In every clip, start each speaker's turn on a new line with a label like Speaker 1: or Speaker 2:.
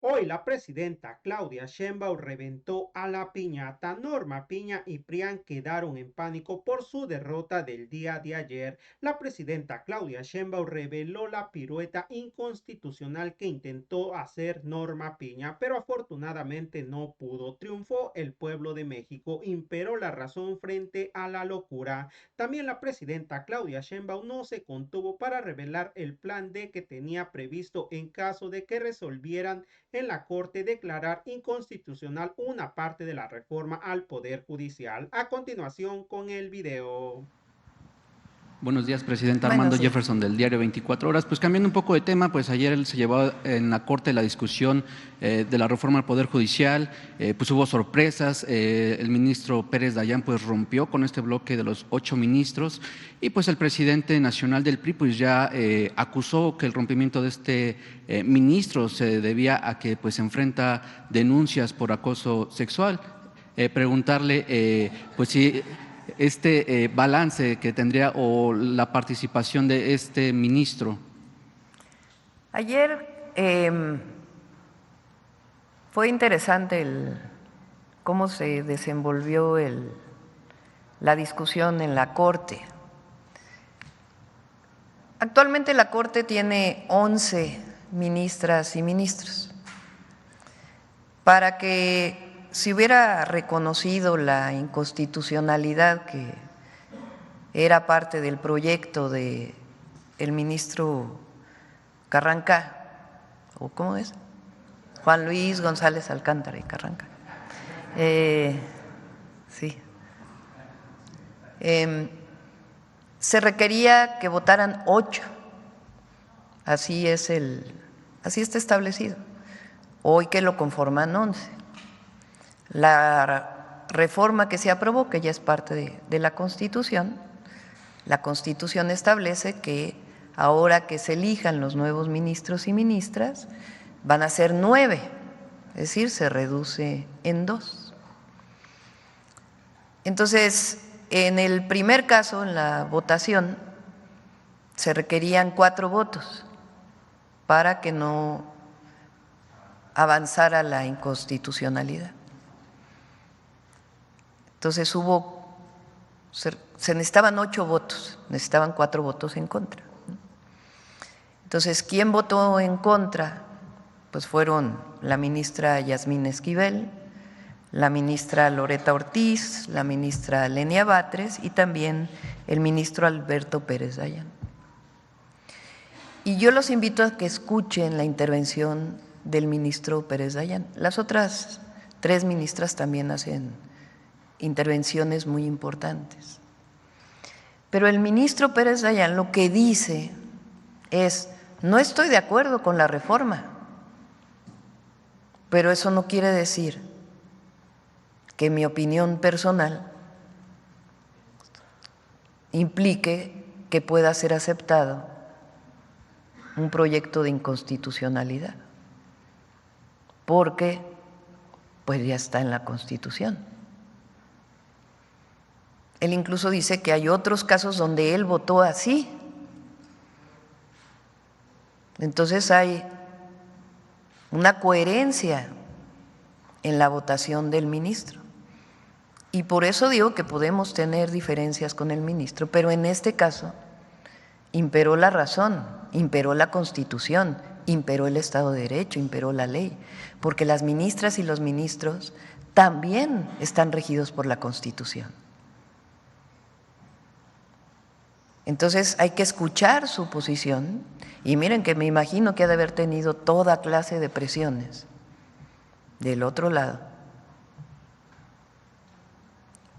Speaker 1: Hoy la presidenta Claudia Sheinbaum reventó a la piñata. Norma Piña y Prián quedaron en pánico por su derrota del día de ayer. La presidenta Claudia Sheinbaum reveló la pirueta inconstitucional que intentó hacer Norma Piña, pero afortunadamente no pudo. Triunfó el pueblo de México, imperó la razón frente a la locura. También la presidenta Claudia Sheinbaum no se contuvo para revelar el plan D que tenía previsto en caso de que resolvieran en la Corte declarar inconstitucional una parte de la reforma al Poder Judicial. A continuación con el video.
Speaker 2: Buenos días, presidente.
Speaker 3: Buenos
Speaker 2: Armando
Speaker 3: días.
Speaker 2: Jefferson del diario 24 Horas. Pues cambiando un poco de tema, pues ayer se llevó en la Corte la discusión de la reforma al Poder Judicial, pues hubo sorpresas, el ministro Pérez Dayán pues rompió con este bloque de los 8 ministros y pues el presidente nacional del PRI pues ya acusó que el rompimiento de este ministro se debía a que pues enfrenta denuncias por acoso sexual. Preguntarle pues si este balance que tendría o la participación de este ministro.
Speaker 3: Ayer fue interesante cómo se desenvolvió la discusión en la Corte. Actualmente la Corte tiene 11 ministras y ministros. Para que se hubiera reconocido la inconstitucionalidad que era parte del proyecto del ministro Carranca, ¿o cómo es? Juan Luis González Alcántara y Carranca. Sí. Se requería que votaran 8. Así está establecido. Hoy que lo conforman 11. La reforma que se aprobó, que ya es parte de la Constitución, la Constitución establece que ahora que se elijan los nuevos ministros y ministras, van a ser 9, es decir, se reduce en 2. Entonces, en el primer caso, en la votación, se requerían 4 votos para que no avanzara la inconstitucionalidad. Entonces se necesitaban 8 votos, necesitaban 4 votos en contra. Entonces, ¿quién votó en contra? Pues fueron la ministra Yasmín Esquivel, la ministra Loreta Ortiz, la ministra Lenia Batres y también el ministro Alberto Pérez Dayán. Y yo los invito a que escuchen la intervención del ministro Pérez Dayán. Las otras 3 ministras también hacen intervenciones muy importantes. Pero el ministro Pérez Dayán lo que dice es: no estoy de acuerdo con la reforma, pero eso no quiere decir que mi opinión personal implique que pueda ser aceptado un proyecto de inconstitucionalidad, porque pues ya está en la Constitución. Él incluso dice que hay otros casos donde él votó así. Entonces hay una coherencia en la votación del ministro. Y por eso digo que podemos tener diferencias con el ministro, pero en este caso imperó la razón, imperó la Constitución, imperó el Estado de Derecho, imperó la ley, porque las ministras y los ministros también están regidos por la Constitución. Entonces hay que escuchar su posición y miren que me imagino que ha de haber tenido toda clase de presiones del otro lado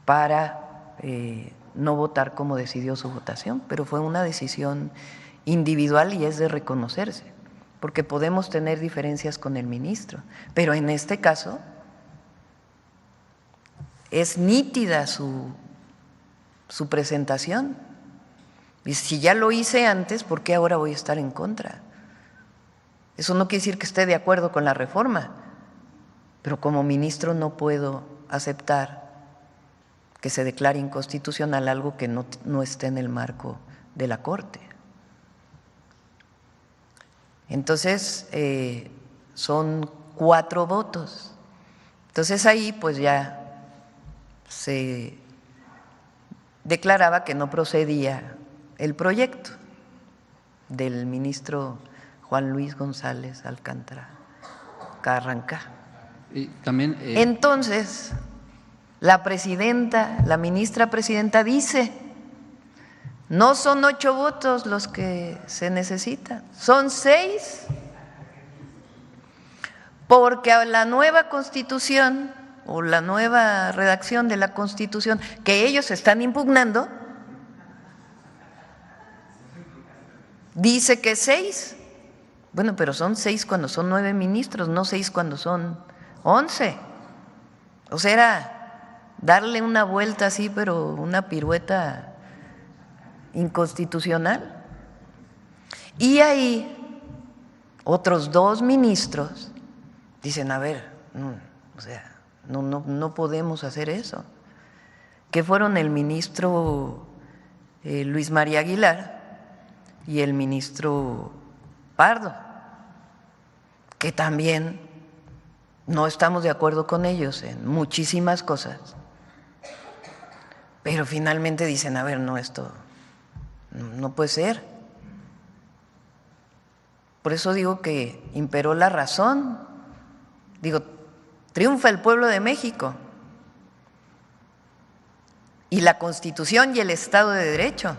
Speaker 3: para no votar como decidió su votación, pero fue una decisión individual y es de reconocerse, porque podemos tener diferencias con el ministro, pero en este caso es nítida su presentación. Y si ya lo hice antes, ¿por qué ahora voy a estar en contra? Eso no quiere decir que esté de acuerdo con la reforma, pero como ministro no puedo aceptar que se declare inconstitucional algo que no esté en el marco de la Corte. Entonces, son 4 votos. Entonces ahí pues ya se declaraba que no procedía el proyecto del ministro Juan Luis González Alcántara Carranca.
Speaker 2: Y también,
Speaker 3: Entonces, la ministra presidenta dice, no son 8 votos los que se necesitan, son 6, porque a la nueva Constitución o la nueva redacción de la Constitución que ellos están impugnando dice que 6. Bueno, pero son 6 cuando son 9 ministros, no 6 cuando son 11. O sea, era darle una vuelta así, pero una pirueta inconstitucional. Y ahí otros 2 ministros dicen, a ver, o sea, no podemos hacer eso. Que fueron el ministro Luis María Aguilar y el ministro Pardo, que también no estamos de acuerdo con ellos en muchísimas cosas, pero finalmente dicen, a ver, no, esto no puede ser. Por eso digo que imperó la razón. Digo, triunfa el pueblo de México y la Constitución y el Estado de Derecho,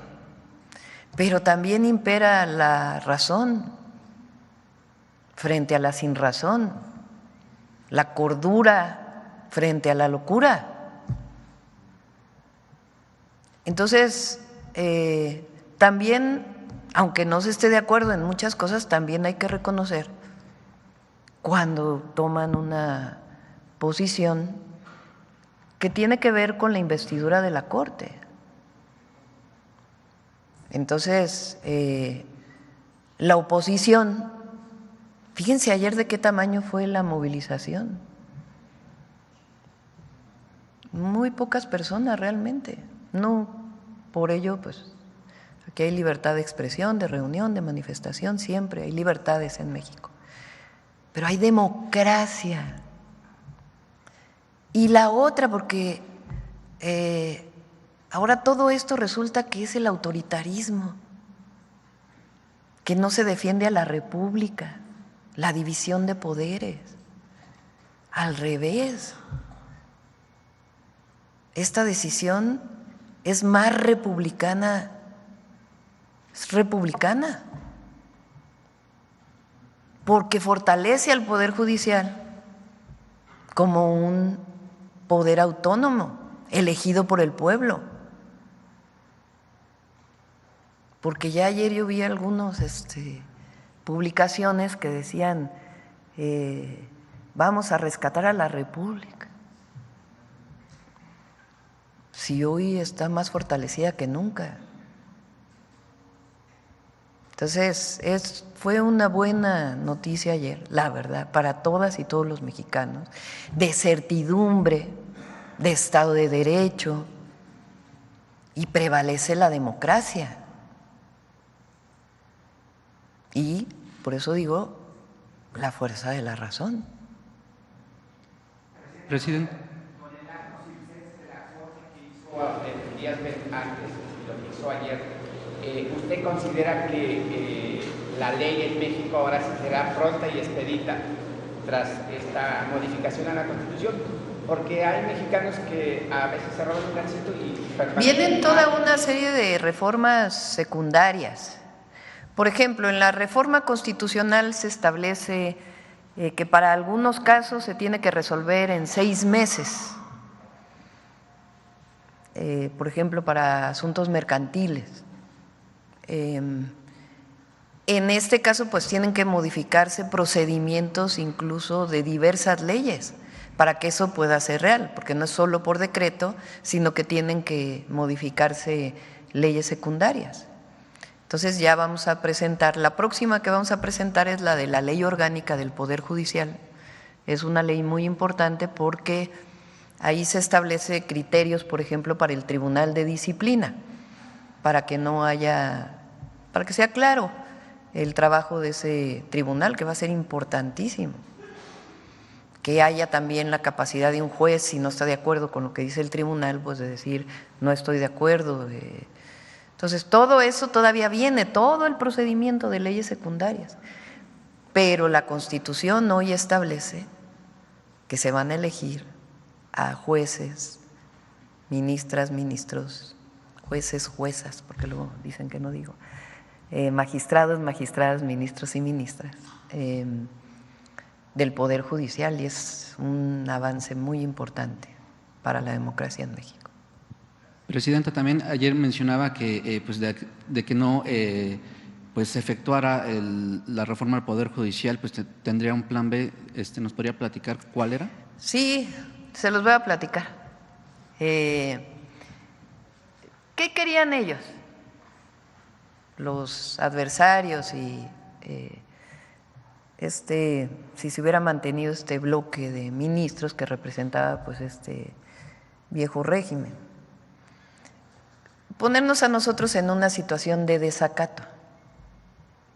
Speaker 3: pero también impera la razón frente a la sinrazón, la cordura frente a la locura. Entonces, también, aunque no se esté de acuerdo en muchas cosas, también hay que reconocer cuando toman una posición que tiene que ver con la investidura de la Corte. Entonces, la oposición, fíjense ayer de qué tamaño fue la movilización. Muy pocas personas realmente. No, por ello, pues, aquí hay libertad de expresión, de reunión, de manifestación, siempre hay libertades en México. Pero hay democracia. Y la otra, porque ahora todo esto resulta que es el autoritarismo, que no se defiende a la república, la división de poderes. Al revés, esta decisión es más republicana, es republicana, porque fortalece al Poder Judicial como un poder autónomo, elegido por el pueblo. Porque ya ayer yo vi algunas publicaciones que decían, vamos a rescatar a la República. Si hoy está más fortalecida que nunca. Entonces, fue una buena noticia ayer, la verdad, para todas y todos los mexicanos, de certidumbre, de Estado de Derecho, y prevalece la democracia. Y por eso digo, la fuerza de la razón.
Speaker 2: presidente.
Speaker 4: Con el acto circense de la Corte que hizo días antes y lo que hizo ayer, ¿usted considera que la ley en México ahora sí será pronta y expedita tras esta modificación a la Constitución? Porque hay mexicanos que a veces se roban un gancito y…
Speaker 3: Vienen toda una serie de reformas secundarias. Por ejemplo, en la reforma constitucional se establece que para algunos casos se tiene que resolver en 6 meses. Por ejemplo, para asuntos mercantiles. En este caso, pues tienen que modificarse procedimientos incluso de diversas leyes para que eso pueda ser real, porque no es solo por decreto, sino que tienen que modificarse leyes secundarias. Entonces ya vamos a presentar, la próxima que vamos a presentar es la de la Ley Orgánica del Poder Judicial. Es una ley muy importante porque ahí se establece criterios, por ejemplo, para el Tribunal de Disciplina, para que no haya, para que sea claro el trabajo de ese tribunal, que va a ser importantísimo. que haya también la capacidad de un juez, si no está de acuerdo con lo que dice el tribunal, pues de decir no estoy de acuerdo. Entonces, todo eso todavía viene, todo el procedimiento de leyes secundarias. Pero la Constitución hoy establece que se van a elegir a jueces, ministras, ministros, jueces, juezas, porque luego dicen que no digo, magistrados, magistradas, ministros y ministras del Poder Judicial, y es un avance muy importante para la democracia en México.
Speaker 2: Presidenta, también ayer mencionaba que pues de que no pues se efectuara la reforma del Poder Judicial, pues tendría un plan B. ¿Nos podría platicar cuál era?
Speaker 3: Sí, se los voy a platicar. ¿Qué querían ellos? Los adversarios y si se hubiera mantenido este bloque de ministros que representaba pues este viejo régimen, ponernos a nosotros en una situación de desacato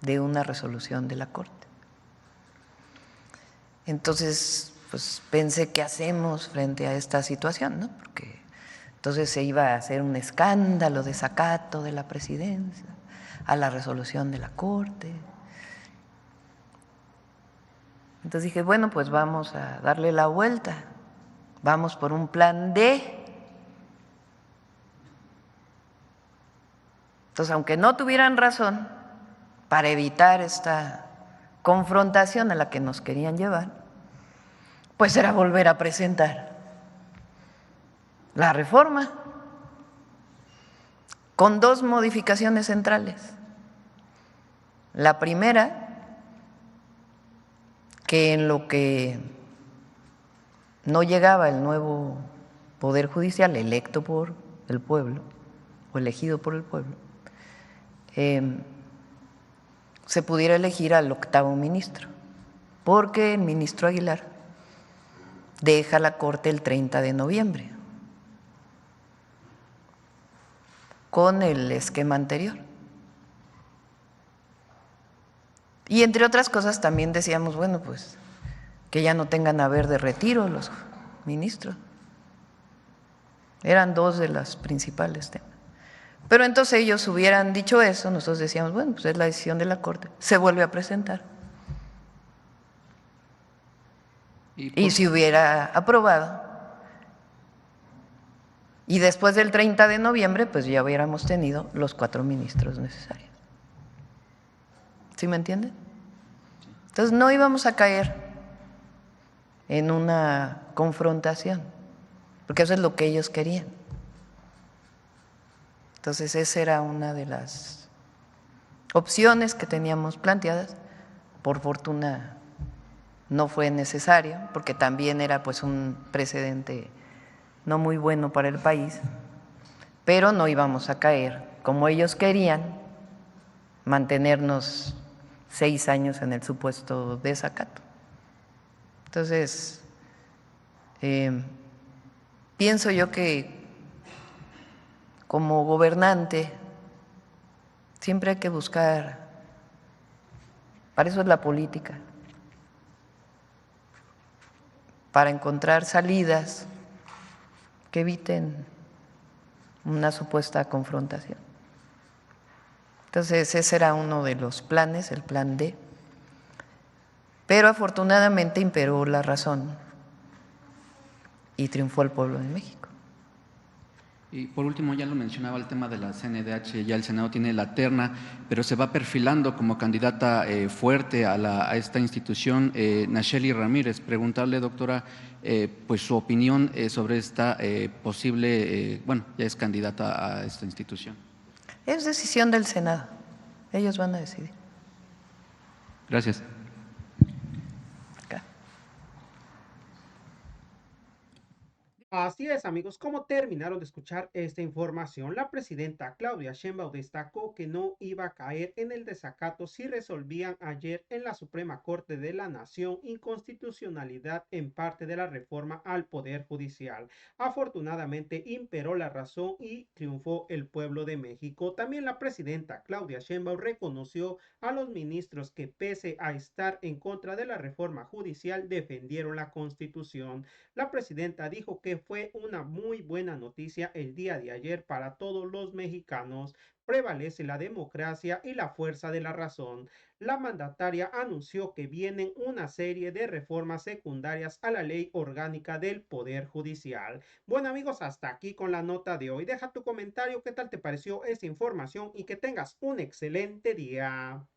Speaker 3: de una resolución de la Corte. Entonces, pues pensé, ¿qué hacemos frente a esta situación, no? Porque entonces se iba a hacer un escándalo de desacato de la presidencia a la resolución de la Corte. Entonces dije, bueno, pues vamos a darle la vuelta, vamos por un plan D. Entonces, aunque no tuvieran razón, para evitar esta confrontación a la que nos querían llevar, pues era volver a presentar la reforma con dos modificaciones centrales. La primera, que en lo que no llegaba el nuevo Poder Judicial electo por el pueblo o elegido por el pueblo, se pudiera elegir al octavo ministro, porque el ministro Aguilar deja la Corte el 30 de noviembre con el esquema anterior. Y entre otras cosas también decíamos, bueno, pues que ya no tengan haber de retiro los ministros. Eran dos de los principales temas. Pero entonces ellos hubieran dicho eso, nosotros decíamos, bueno, pues es la decisión de la Corte, se vuelve a presentar. Y si hubiera aprobado, y después del 30 de noviembre, pues ya hubiéramos tenido los 4 ministros necesarios. ¿Sí me entienden? Entonces no íbamos a caer en una confrontación, porque eso es lo que ellos querían. Entonces esa era una de las opciones que teníamos planteadas. Por fortuna no fue necesario, porque también era pues un precedente no muy bueno para el país, pero no íbamos a caer, como ellos querían, mantenernos 6 años en el supuesto desacato. Entonces, pienso yo que como gobernante siempre hay que buscar, para eso es la política, para encontrar salidas que eviten una supuesta confrontación. Entonces ese era uno de los planes, el plan D, pero afortunadamente imperó la razón y triunfó el pueblo de México.
Speaker 2: Y por último, ya lo mencionaba el tema de la CNDH, ya el Senado tiene la terna, pero se va perfilando como candidata fuerte a esta institución. Nacheli Ramírez, preguntarle, doctora, pues su opinión sobre esta posible, bueno, ya es candidata a esta institución.
Speaker 3: Es decisión del Senado, ellos van a decidir.
Speaker 2: Gracias.
Speaker 1: Así es, amigos, como terminaron de escuchar esta información, la presidenta Claudia Sheinbaum destacó que no iba a caer en el desacato si resolvían ayer en la Suprema Corte de la Nación inconstitucionalidad en parte de la reforma al Poder Judicial. Afortunadamente imperó la razón y triunfó el pueblo de México. También la presidenta Claudia Sheinbaum reconoció a los ministros que pese a estar en contra de la reforma judicial defendieron la Constitución. La presidenta dijo que fue una muy buena noticia el día de ayer para todos los mexicanos. Prevalece la democracia y la fuerza de la razón. La mandataria anunció que vienen una serie de reformas secundarias a la ley orgánica del Poder Judicial. Bueno amigos, hasta aquí con la nota de hoy. Deja tu comentario, qué tal te pareció esta información y que tengas un excelente día.